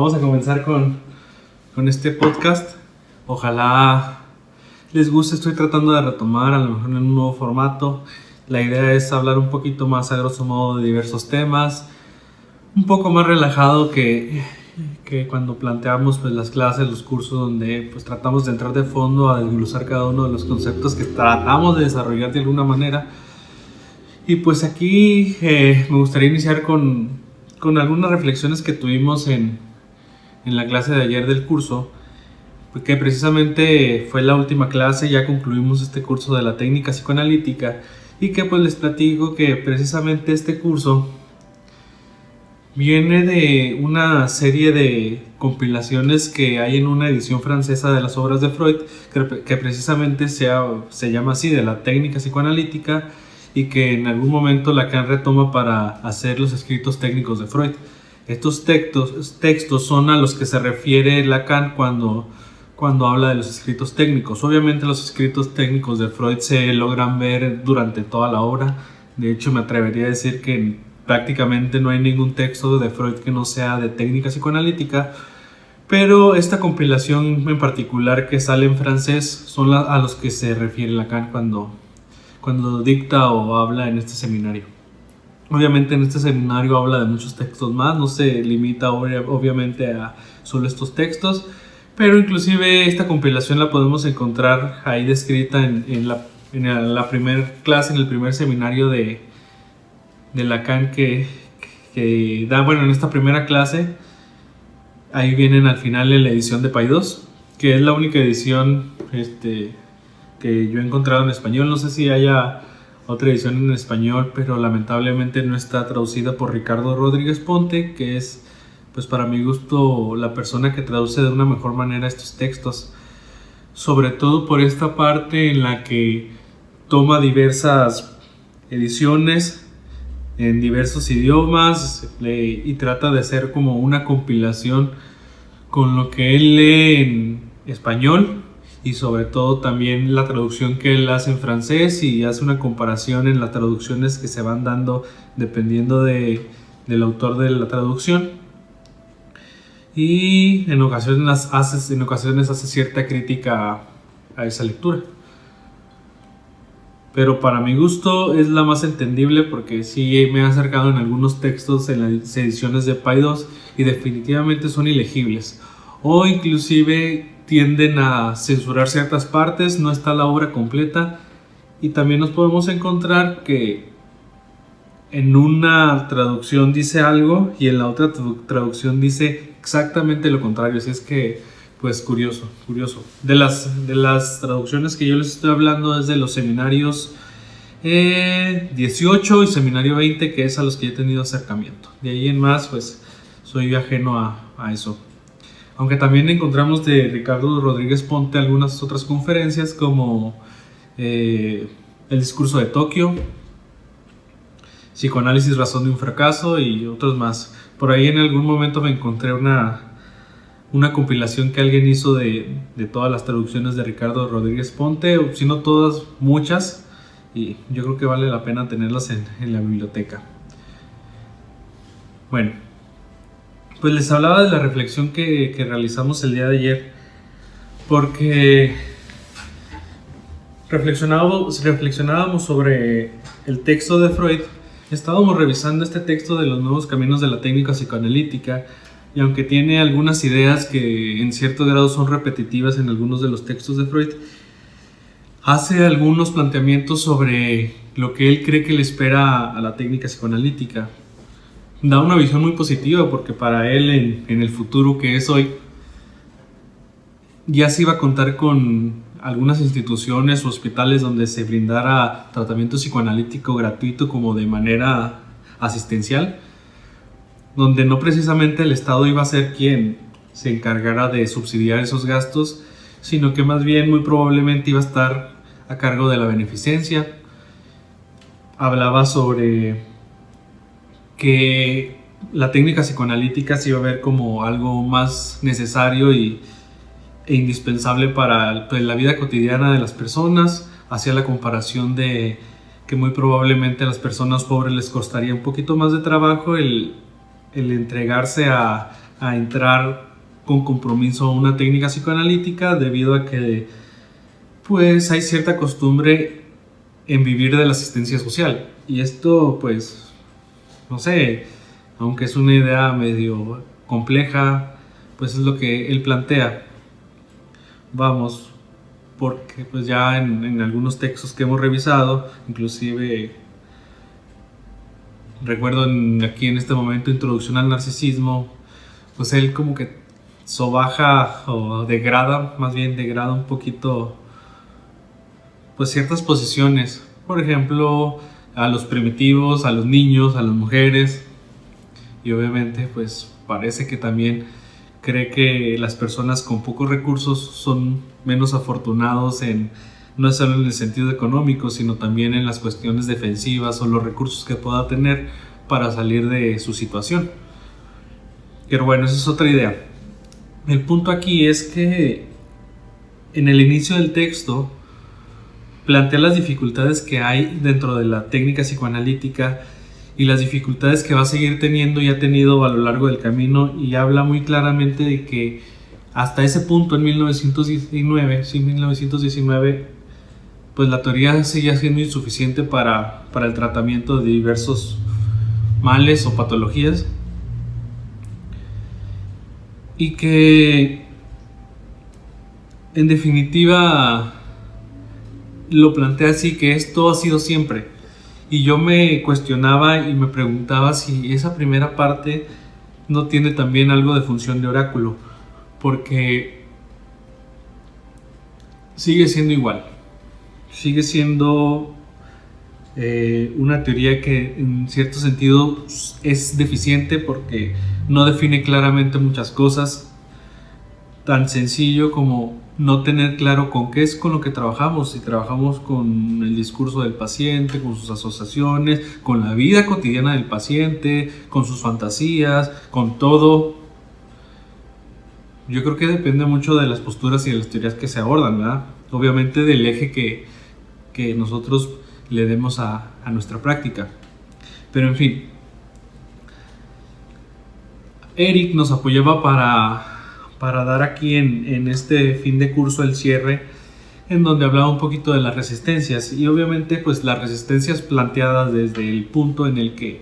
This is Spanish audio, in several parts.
vamos a comenzar con este podcast. Ojalá les guste. Estoy tratando de retomar a lo mejor en un nuevo formato. La idea es hablar un poquito más a grosso modo de diversos temas, un poco más relajado que cuando planteamos pues las clases, los cursos, donde pues tratamos de entrar de fondo a desglosar cada uno de los conceptos que tratamos de desarrollar de alguna manera. Y pues aquí me gustaría iniciar con algunas reflexiones que tuvimos en la clase de ayer del curso, porque precisamente fue la última clase. Ya concluimos este curso de la técnica psicoanalítica, y que pues les platico que precisamente este curso viene de una serie de compilaciones que hay en una edición francesa de las obras de Freud, que precisamente se llama así, de la técnica psicoanalítica, y que en algún momento Lacan retoma para hacer los escritos técnicos de Freud. Estos textos son a los que se refiere Lacan cuando habla de los escritos técnicos. Obviamente los escritos técnicos de Freud se logran ver durante toda la obra. De hecho, me atrevería a decir que prácticamente no hay ningún texto de Freud que no sea de técnica psicoanalítica, pero esta compilación en particular que sale en francés son a los que se refiere Lacan cuando dicta o habla en este seminario. Obviamente en este seminario habla de muchos textos más, no se limita obviamente a solo estos textos, pero inclusive esta compilación la podemos encontrar ahí descrita en la primera clase, en el primer seminario de Lacan que da. Bueno, en esta primera clase, ahí vienen al final en la edición de Paidós, que es la única edición que yo he encontrado en español. No sé si haya otra edición en español, pero lamentablemente no está traducida por Ricardo Rodríguez Ponte, que es, pues para mi gusto, la persona que traduce de una mejor manera estos textos, sobre todo por esta parte en la que toma diversas ediciones en diversos idiomas y trata de hacer como una compilación con lo que él lee en español, y sobre todo también la traducción que él hace en francés, y hace una comparación en las traducciones que se van dando dependiendo del autor de la traducción, y en ocasiones hace cierta crítica a esa lectura. Pero para mi gusto es la más entendible, porque sí me he acercado en algunos textos en las ediciones de Paidós y definitivamente son ilegibles, o inclusive tienden a censurar ciertas partes, no está la obra completa. Y también nos podemos encontrar que en una traducción dice algo y en la otra traducción dice exactamente lo contrario. Así es que, pues, curioso. De las traducciones que yo les estoy hablando es de los seminarios 18 y seminario 20, que es a los que he tenido acercamiento. De ahí en más, pues, soy ajeno a eso. Aunque también encontramos de Ricardo Rodríguez Ponte algunas otras conferencias, como el discurso de Tokio, psicoanálisis, razón de un fracaso, y otros más. Por ahí en algún momento me encontré una compilación que alguien hizo de todas las traducciones de Ricardo Rodríguez Ponte, o si no todas, muchas, y yo creo que vale la pena tenerlas en la biblioteca. Bueno, pues les hablaba de la reflexión que realizamos el día de ayer, porque reflexionábamos sobre el texto de Freud. Estábamos revisando este texto de los nuevos caminos de la técnica psicoanalítica, y aunque tiene algunas ideas que en cierto grado son repetitivas en algunos de los textos de Freud, hace algunos planteamientos sobre lo que él cree que le espera a la técnica psicoanalítica. Da una visión muy positiva, porque para él en el futuro que es hoy ya se iba a contar con algunas instituciones o hospitales donde se brindara tratamiento psicoanalítico gratuito, como de manera asistencial, donde no precisamente el Estado iba a ser quien se encargara de subsidiar esos gastos, sino que más bien muy probablemente iba a estar a cargo de la beneficencia. Hablaba sobre que la técnica psicoanalítica se iba a ver como algo más necesario e indispensable para la vida cotidiana de las personas. Hacía la comparación de que muy probablemente a las personas pobres les costaría un poquito más de trabajo el entregarse a a entrar con compromiso a una técnica psicoanalítica debido a que pues hay cierta costumbre en vivir de la asistencia social. Y esto pues, no sé, aunque es una idea medio compleja, pues es lo que él plantea. Vamos, porque pues ya en algunos textos que hemos revisado, inclusive recuerdo aquí en este momento Introducción al Narcisismo, pues él como que sobaja o degrada, más bien degrada un poquito pues ciertas posiciones, por ejemplo a los primitivos, a los niños, a las mujeres, y obviamente pues parece que también cree que las personas con pocos recursos son menos afortunados no solo en el sentido económico, sino también en las cuestiones defensivas o los recursos que pueda tener para salir de su situación. Pero bueno, esa es otra idea. El punto aquí es que en el inicio del texto plantea las dificultades que hay dentro de la técnica psicoanalítica y las dificultades que va a seguir teniendo y ha tenido a lo largo del camino, y habla muy claramente de que hasta ese punto en 1919, pues la teoría seguía siendo insuficiente para el tratamiento de diversos males o patologías, y que en definitiva lo plantea así, que esto ha sido siempre. Y yo me cuestionaba y me preguntaba si esa primera parte no tiene también algo de función de oráculo, porque sigue siendo igual, sigue siendo una teoría que en cierto sentido es deficiente porque no define claramente muchas cosas, tan sencillo como no tener claro con qué es con lo que trabajamos, si trabajamos con el discurso del paciente, con sus asociaciones, con la vida cotidiana del paciente, con sus fantasías, con todo. Yo creo que depende mucho de las posturas y de las teorías que se abordan, ¿verdad? Obviamente del eje que nosotros le demos a nuestra práctica. Pero en fin, Eric nos apoyaba para dar aquí en este fin de curso el cierre, en donde hablaba un poquito de las resistencias, y obviamente pues las resistencias planteadas desde el punto en el que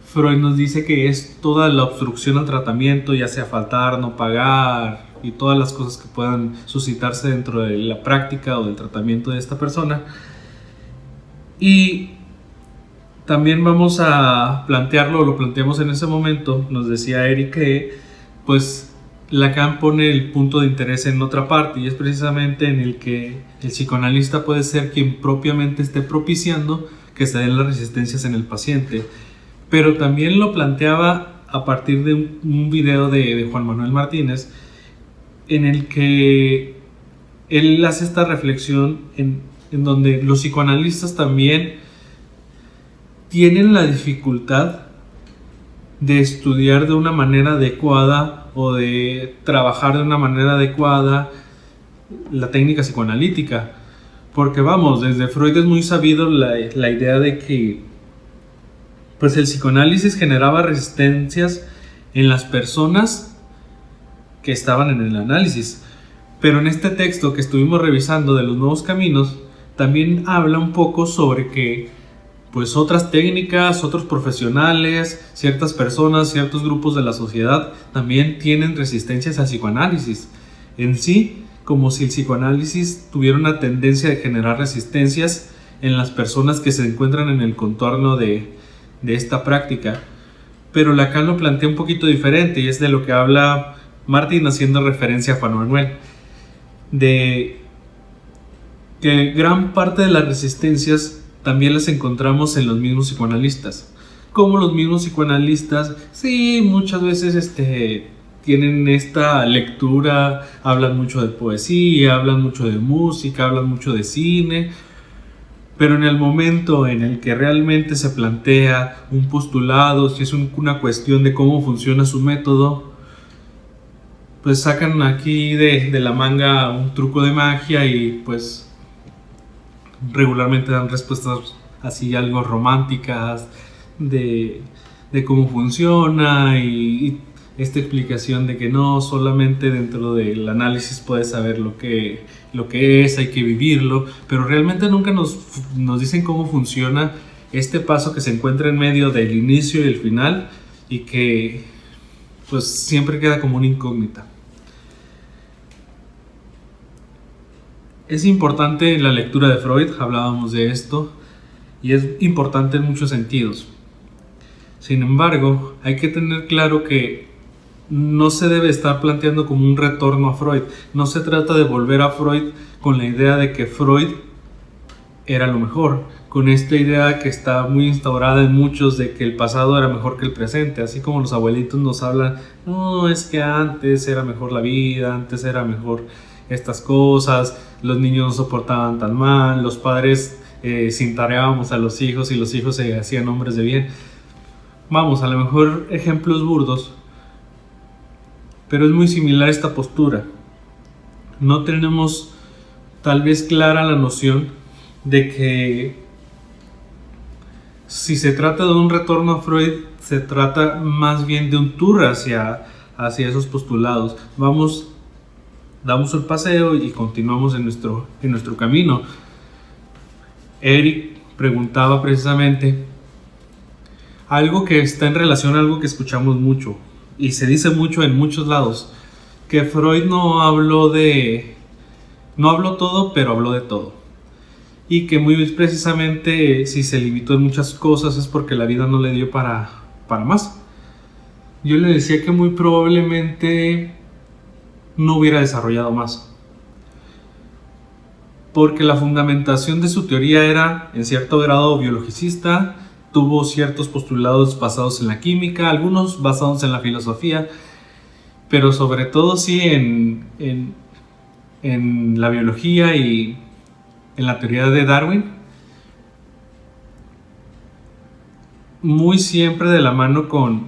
Freud nos dice que es toda la obstrucción al tratamiento, ya sea faltar, no pagar y todas las cosas que puedan suscitarse dentro de la práctica o del tratamiento de esta persona. Y también vamos a lo planteamos en ese momento, nos decía Eric que pues Lacan pone el punto de interés en otra parte, y es precisamente en el que el psicoanalista puede ser quien propiamente esté propiciando que se den las resistencias en el paciente. Pero también lo planteaba a partir de un video de Juan Manuel Martínez, en el que él hace esta reflexión en donde los psicoanalistas también tienen la dificultad de estudiar de una manera adecuada o de trabajar de una manera adecuada la técnica psicoanalítica, porque vamos, desde Freud es muy sabido la idea de que pues el psicoanálisis generaba resistencias en las personas que estaban en el análisis. Pero en este texto que estuvimos revisando de los nuevos caminos también habla un poco sobre que pues otras técnicas, otros profesionales, ciertas personas, ciertos grupos de la sociedad también tienen resistencias al psicoanálisis. En sí, como si el psicoanálisis tuviera una tendencia de generar resistencias en las personas que se encuentran en el contorno de esta práctica. Pero Lacan lo plantea un poquito diferente, y es de lo que habla Martín haciendo referencia a Juan Manuel, de que gran parte de las resistencias también las encontramos en los mismos psicoanalistas. Como los mismos psicoanalistas, sí, muchas veces tienen esta lectura, hablan mucho de poesía, hablan mucho de música, hablan mucho de cine, pero en el momento en el que realmente se plantea un postulado, si es una cuestión de cómo funciona su método, pues sacan aquí de la manga un truco de magia y pues regularmente dan respuestas así algo románticas de cómo funciona, y esta explicación de que no solamente dentro del análisis puedes saber lo que es, hay que vivirlo, pero realmente nunca nos dicen cómo funciona este paso que se encuentra en medio del inicio y el final, y que pues siempre queda como una incógnita. Es importante la lectura de Freud, hablábamos de esto, y es importante en muchos sentidos. Sin embargo, hay que tener claro que no se debe estar planteando como un retorno a Freud. No se trata de volver a Freud con la idea de que Freud era lo mejor, con esta idea que está muy instaurada en muchos de que el pasado era mejor que el presente, así como los abuelitos nos hablan, no, es que antes era mejor la vida, antes era mejor estas cosas, los niños no soportaban tan mal, los padres cintareábamos a los hijos y los hijos se hacían hombres de bien. Vamos, a lo mejor ejemplos burdos, pero es muy similar esta postura. No tenemos tal vez clara la noción de que si se trata de un retorno a Freud, se trata más bien de un tour hacia esos postulados. Damos el paseo y continuamos en nuestro camino. Eric preguntaba precisamente algo que está en relación a algo que escuchamos mucho y se dice mucho en muchos lados, que Freud no habló todo, pero habló de todo, y que muy precisamente si se limitó en muchas cosas es porque la vida no le dio para más. Yo le decía que muy probablemente no hubiera desarrollado más, porque la fundamentación de su teoría era en cierto grado biologicista, tuvo ciertos postulados basados en la química, algunos basados en la filosofía, pero sobre todo sí en la biología y en la teoría de Darwin, muy siempre de la mano con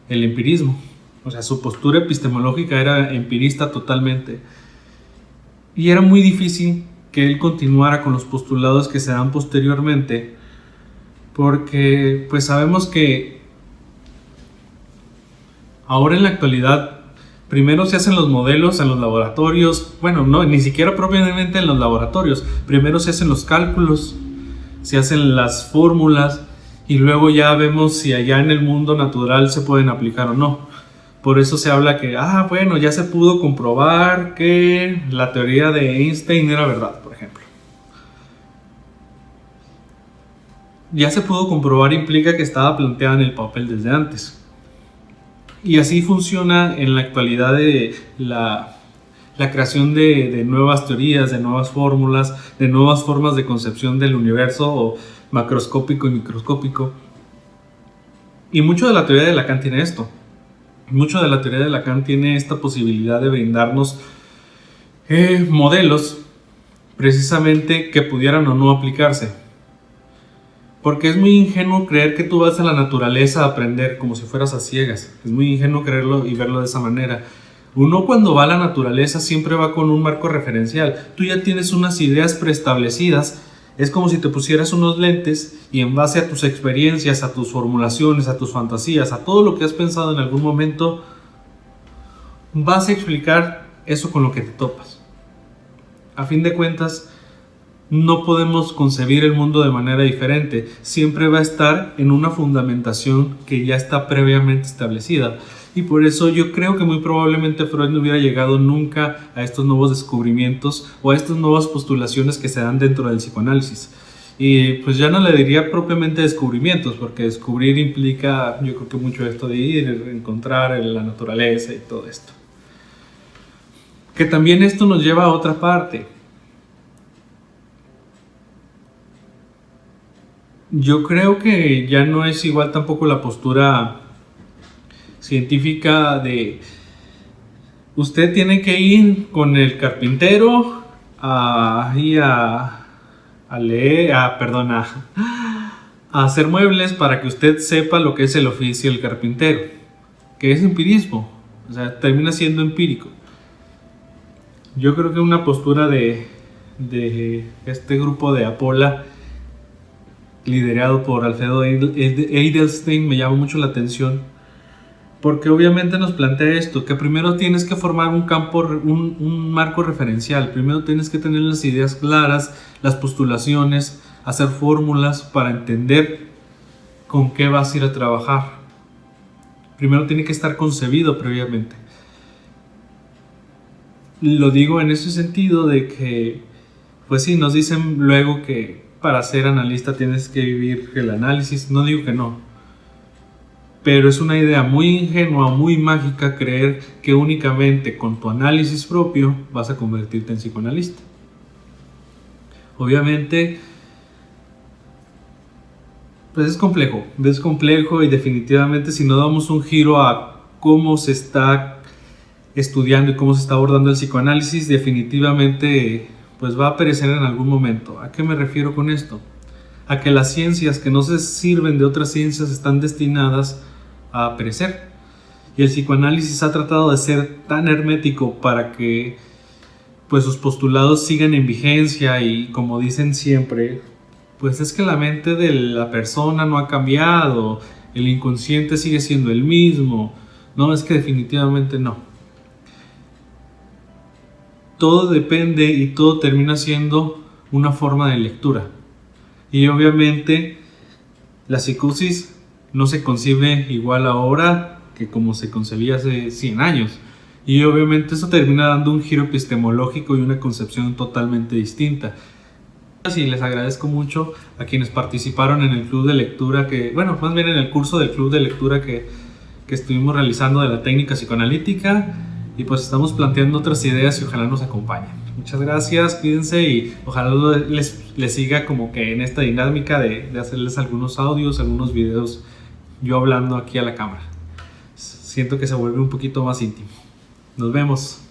el empirismo. O sea, su postura epistemológica era empirista totalmente, y era muy difícil que él continuara con los postulados que se dan posteriormente, porque pues sabemos que ahora en la actualidad primero se hacen los modelos en los laboratorios, bueno, no, ni siquiera propiamente en los laboratorios, primero se hacen los cálculos, se hacen las fórmulas y luego ya vemos si allá en el mundo natural se pueden aplicar o no. Por eso se habla que, bueno, ya se pudo comprobar que la teoría de Einstein era verdad, por ejemplo. Ya se pudo comprobar implica que estaba planteada en el papel desde antes. Y así funciona en la actualidad de la creación de nuevas teorías, de nuevas fórmulas, de nuevas formas de concepción del universo, o macroscópico y microscópico. Y mucho de la teoría de Lacan tiene esto. Mucho de la teoría de Lacan tiene esta posibilidad de brindarnos modelos precisamente que pudieran o no aplicarse. Porque es muy ingenuo creer que tú vas a la naturaleza a aprender como si fueras a ciegas. Es muy ingenuo creerlo y verlo de esa manera. Uno cuando va a la naturaleza siempre va con un marco referencial. Tú ya tienes unas ideas preestablecidas. Es como si te pusieras unos lentes y en base a tus experiencias, a tus formulaciones, a tus fantasías, a todo lo que has pensado en algún momento, vas a explicar eso con lo que te topas. A fin de cuentas, no podemos concebir el mundo de manera diferente. Siempre va a estar en una fundamentación que ya está previamente establecida. Y por eso yo creo que muy probablemente Freud no hubiera llegado nunca a estos nuevos descubrimientos o a estas nuevas postulaciones que se dan dentro del psicoanálisis. Y pues ya no le diría propiamente descubrimientos, porque descubrir implica, yo creo que mucho esto de ir, encontrar la naturaleza y todo esto. Que también esto nos lleva a otra parte. Yo creo que ya no es igual tampoco la postura científica de usted tiene que ir con el carpintero a hacer muebles para que usted sepa lo que es el oficio del carpintero, que es empirismo, o sea, termina siendo empírico. Yo creo que una postura de este grupo de Apola, liderado por Alfredo Edelstein, me llama mucho la atención, Porque obviamente nos plantea esto, que primero tienes que formar un marco referencial, primero tienes que tener las ideas claras, las postulaciones, hacer fórmulas para entender con qué vas a ir a trabajar. Primero tiene que estar concebido previamente. Lo digo en ese sentido de que, pues sí, nos dicen luego que para ser analista tienes que vivir el análisis, no digo que no. Pero es una idea muy ingenua, muy mágica creer que únicamente con tu análisis propio vas a convertirte en psicoanalista. Obviamente, pues es complejo y definitivamente si no damos un giro a cómo se está estudiando y cómo se está abordando el psicoanálisis, definitivamente pues va a perecer en algún momento. ¿A qué me refiero con esto? A que las ciencias que no se sirven de otras ciencias están destinadas a perecer. Y el psicoanálisis ha tratado de ser tan hermético para que pues sus postulados sigan en vigencia y como dicen siempre, pues es que la mente de la persona no ha cambiado, el inconsciente sigue siendo el mismo. No, es que definitivamente no. Todo depende y todo termina siendo una forma de lectura. Y obviamente la psicosis no se concibe igual ahora que como se concebía hace 100 años. Y obviamente eso termina dando un giro epistemológico y una concepción totalmente distinta. Y les agradezco mucho a quienes participaron en el club de lectura más bien en el curso del club de lectura que estuvimos realizando de la técnica psicoanalítica. Y pues estamos planteando otras ideas y ojalá nos acompañen. Muchas gracias, cuídense y ojalá les siga como que en esta dinámica de hacerles algunos audios, algunos videos yo hablando aquí a la cámara. Siento que se vuelve un poquito más íntimo. Nos vemos.